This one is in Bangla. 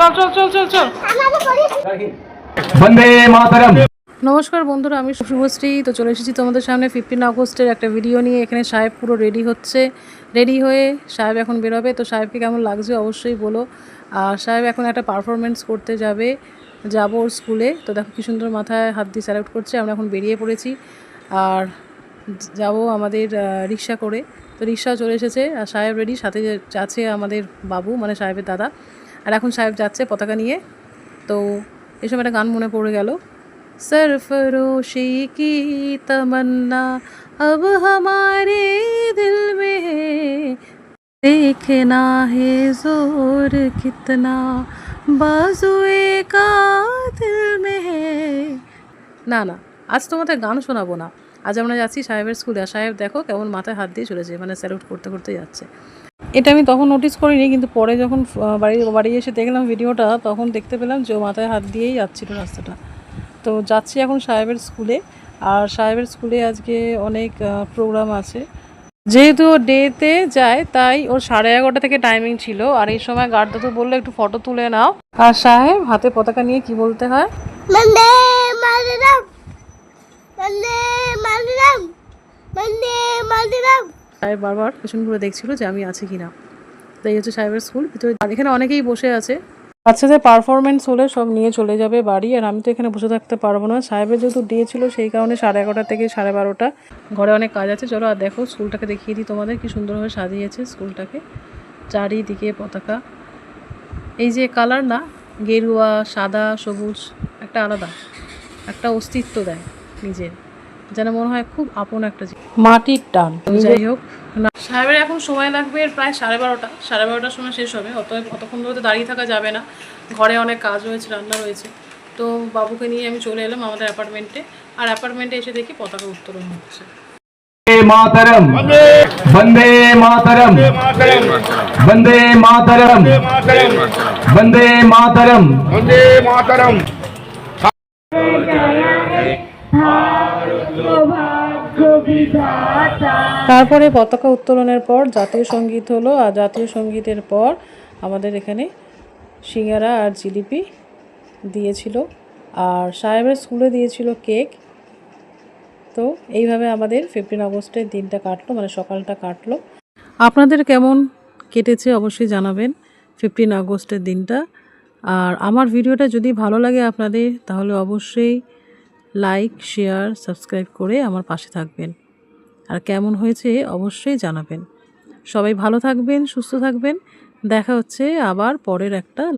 চল চল চল চল চল। বন্দে মাতরম। নমস্কার বন্ধুরা, আমি শুভশ্রী। তো চলে এসেছি তোমাদের সামনে 15 আগস্টের একটা ভিডিও নিয়ে। এখানে সাহেব পুরো রেডি হচ্ছে, রেডি হয়ে সাহেব এখন বেরোবে। তো সাহেবকে কেমন লাগছে অবশ্যই বলো। আর সাহেব এখন একটা পারফরমেন্স করতে যাবো ওর স্কুলে। তো দেখো কি সুন্দর মাথায় হাত দিয়ে স্যালুট করছে। আমরা এখন বেরিয়ে পড়েছি আর যাব আমাদের রিক্সা করে। তো রিক্সা চলে এসেছে আর সাহেব রেডি, সাথে যাচ্ছে আমাদের বাবু মানে সাহেবের দাদা। আর এখন সাহেব যাচ্ছে পতাকা নিয়ে। তো এসব একটা গান মনে পড়ে গেল, सरफरोशी की तमन्ना अब हमारे दिल में है, देखना है जोर कितना बाजुए का दिल में है। না না, আজ তোমাদের গান শোনাবো না। আজ আমরা যাচ্ছি সাহেবের স্কুলে। আর সাহেব দেখো কেমন মাথায় হাত দিয়ে চলেছে, মানে স্যালুট করতে করতে যাচ্ছে। এটা আমি তখন নোটিস করিনি, কিন্তু পরে যখন বাড়ি এসে দেখলাম ভিডিওটা, তখন দেখতে পেলাম যে ও মাথায় হাত দিয়েই যাচ্ছিল রাস্তাটা। তো যাচ্ছি এখন সাহেবের স্কুলে। আর সাহেবের স্কুলে আজকে অনেক প্রোগ্রাম আছে। যেহেতু ও ডেতে যায় তাই ওর 11:30 থেকে টাইমিং ছিল। আর এই সময় গার্ড দাদু বললো একটু ফটো তুলে নাও। আর সাহেব হাতে পতাকা নিয়ে কি বলতে হয়, বন্দে মাতরম, বন্দে মাতরম, বন্দে মাতরম। সাহেব বারবার পেছন ঘুরে দেখছিল যে আমি আছি কিনা। তাই হচ্ছে সাহেবের স্কুল ভিতরে। আর এখানে অনেকেই বসে আছে। বাচ্চাদের পারফরমেন্স হলে সব নিয়ে চলে যাবে বাড়ি। আর আমি তো এখানে বসে থাকতে পারবো না। সাহেবের যেহেতু ডে ছিল সেই কারণে 11:30 থেকে 12:30। ঘরে অনেক কাজ আছে। চলো আর দেখো স্কুলটাকে দেখিয়ে দিই তোমাদের, কি সুন্দরভাবে সাজিয়েছে স্কুলটাকে। চারিদিকে পতাকা, এই যে কালার না, গেরুয়া, সাদা, সবুজ, একটা আলাদা একটা অস্তিত্ব দেয় নিজের, যেন মনে হয় খুব আপন একটা মাটির টান। যাই হোক না, সাহেবের এখন সময় লাগবে প্রায় 12:30। 12:30টার সময় শেষ হবে। অতক্ষণ ধরে তো দাঁড়িয়ে থাকা যাবে না, ঘরে অনেক কাজ রয়েছে, রান্না রয়েছে। তো বাবুকে নিয়ে আমি চলে এলাম আমাদের অ্যাপার্টমেন্টে। আর অ্যাপার্টমেন্টে এসে দেখি পতাকা উত্তোলন হচ্ছে। मातरम, वंदे मातरम, वंदे मातरम, वंदे मातरम, वंदे मातरम। তারপরে পতাকা উত্তোলনের পর জাতীয় সঙ্গীত হলো। আর জাতীয় সঙ্গীতের পর আমাদের এখানে সিঙ্গারা আর জিলিপি দিয়েছিল। আর সাহেবের স্কুলে দিয়েছিল কেক। তো এইভাবে আমাদের 15 আগস্টের দিনটা কাটলো, মানে সকালটা কাটলো। আপনাদের কেমন কেটেছে অবশ্যই জানাবেন 15 আগস্টের দিনটা। আর আমার ভিডিওটা যদি ভালো লাগে আপনাদের, তাহলে অবশ্যই লাইক, শেয়ার, সাবস্ক্রাইব করে আমার পাশে থাকবেন। আর কেমন হয়েছে অবশ্যই জানাবেন। সবাই ভালো থাকবেন, সুস্থ থাকবেন। দেখা হচ্ছে আবার পরের একটা